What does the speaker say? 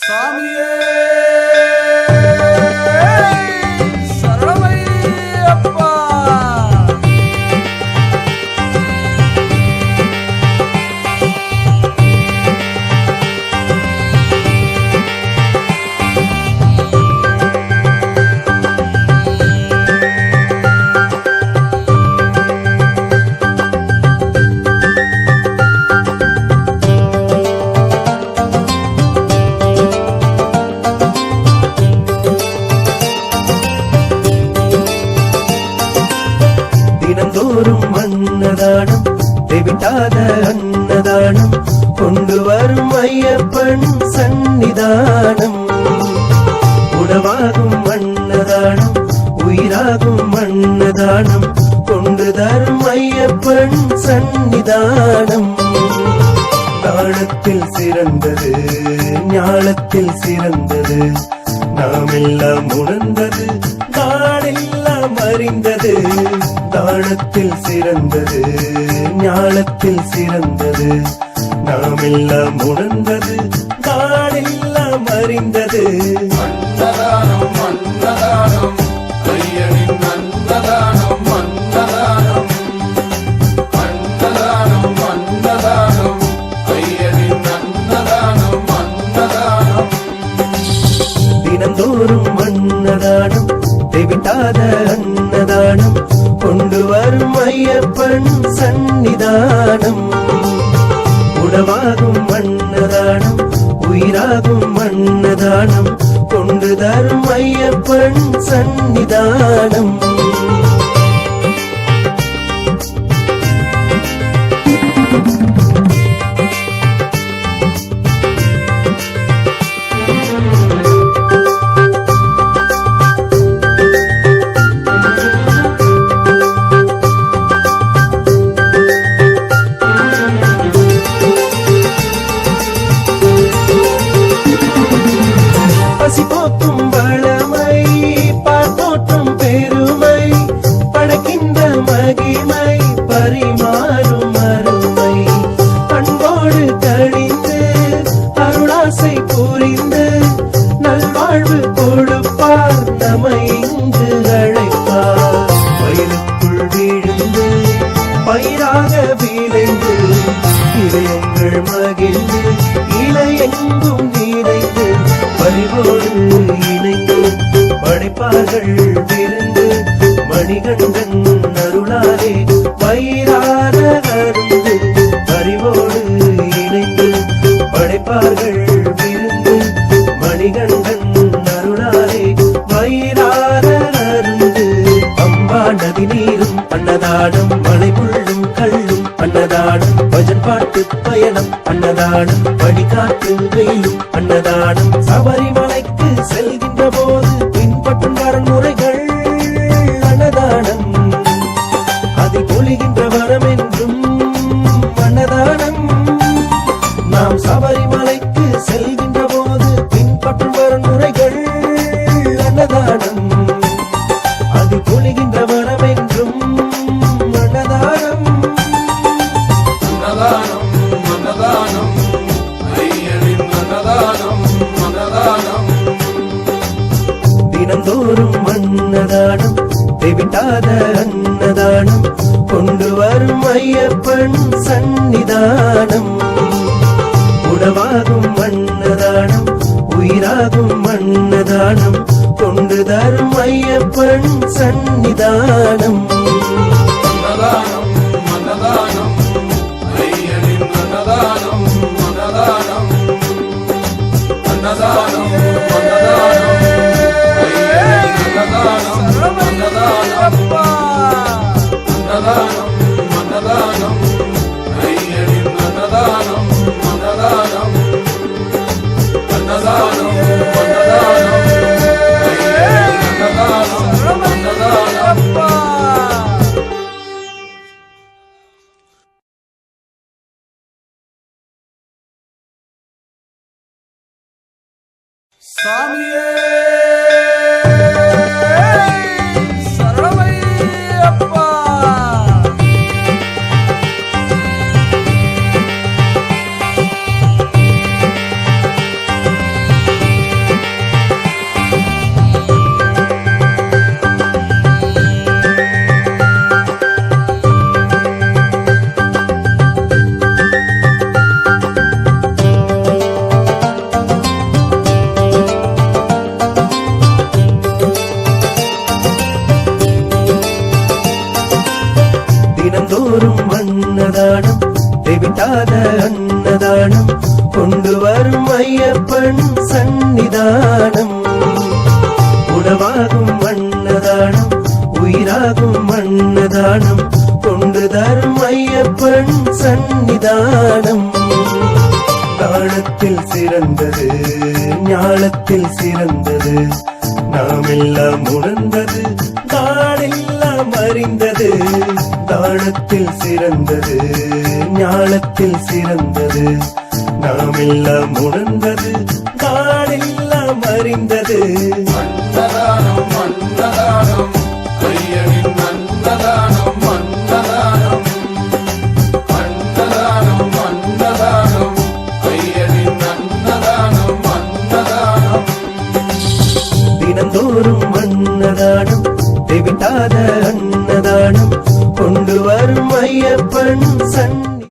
சாமியே சரணமையப்பா. தினந்தோறும் அன்னதானம் தெவிட்டாத அன்னதானம் கொண்டு வரும் ஐயப்பன் சன்னிதானம். உணவாகும் அன்னதானம் உயிராகும் அன்னதானம் கொண்டு தரும் ஐயப்பன் சன்னிதானம். தானத்தில் சிறந்தது ஞானத்தில் சிறந்தது நாம் எல்லாம் உணர்ந்தது நாடெல்லாம் அறிந்தது. தானத்தில் சிறந்தது ஞானத்தில் சிறந்தது நாம் எல்லாம் உணர்ந்தது நாடெல்லாம் அறிந்தது. அன்னதானம் அன்னதானம் ஐயனின் அன்னதானம் அன்னதானம் அன்னதானம் அன்னதானம் ஐயனின் அன்னதானம் அன்னதானம். தினந்தோறும் அன்னதானம் தெவிட்டாத அன்னதானம் கொண்டு வரும் ஐயப்பன் சன்னிதானம். உணவாகும் அன்னதானம் உயிராகும் அன்னதானம் கொண்டு தரும் ஐயப்பன் சன்னிதானம். பசி போக்கும் வளமை பார்த்தோற்றும் பெருமை படைக்கின்ற மகிமை பரிமாறும் அருமை. அன்போடு கழிந்து அருளாசை புரிந்து நல்வாழ்வு கொடுப்பார் நம்மை இங்கு அழைப்பார். வயலுக்குள் விழுந்து பயிராக விளைந்து இதயங்கள் மகிழ்ந்து இலையெங்கும் நிறைந்து பரிவோடு இணைந்து படைப்பார்கள் விருந்து மணிகண்டன் அருளாலே பயிராக அருந்து. பரிவோடு இணைந்து படைப்பார்கள் விருந்து மணிகண்டன் அருளாலே பயிராக அருந்து. அம்பா நதி நீரும் அன்னதானம் மலை முள்ளும் கல்லும் அன்னதானம் பஜன் பாட்டு பயணம் அன்னதானம் வழிகாட்டு வெயிலும் அன்னதானம். சபரிமலைக்கு செல்கின்ற போது பின்பற்றும் வரன்முறைகள் அன்னதானம். அதை பொழிகின்ற வரம் என்றும் அன்னதானம். நாம் சபரிமலைக்கு செல்கின்ற போது பின்பற்றும் வரன்முறைகள் அன்னதானம். அது பொழிகின்ற வரம் என்றும் அன்னதானம். அன்னதானம் அன்னதானம் ஐயனின் அன்னதானம் அன்னதானம். தினந்தோறும் அன்னதானம் தெவிட்டாத அன்னதானம் கொண்டு வரும் ஐயப்பன் சன்னிதானம். உணவாகும் அன்னதானம் உயிராகும் அன்னதானம் கொண்டு தரும் ஐயப்பன் சன்னிதானம். அன்னதானம் அன்னதானம் ஐயனின் அன்னதானம் அன்னதானம் அன்னதானம் அன்னதானம் ஐயனின் அன்னதானம் அன்னதானப்பா. அன்னதானம் அன்னதானம் ஐயனின் அன்னதானம் அன்னதானம் அன்னதானம் அன்னதானம் ஐயனின் அன்னதானம் அன்னதானப்பா. சாமியே சரணமையப்பா. தரும் ஐயப்பன் சந்நிதானம். உணவாகும் அன்னதானம் உயிராகும் அன்னதானம் கொண்டு தரும் ஐயப்பன் சந்நிதானம். தானத்தில் சிறந்தது ஞானத்தில் சிறந்தது நாம் எல்லாம் உணர்ந்தது நாடெல்லாம் அறிந்தது. தானத்தில் சிறந்தது ஞானத்தில் சிறந்தது நாம் எல்லாம் உணர்ந்தது நாடெல்லாம் அறிந்தது. அன்னதானம் அன்னதானம் ஐயனின் அன்னதானம் அன்னதானம் அன்னதானம் அன்னதானம் ஐயனின் அன்னதானம் அன்னதானம். தினந்தோறும் அன்னதானம் தெவிட்டாத அன்னதானம் கொண்டு வரும் ஐயப்பன் சந்நிதானம்.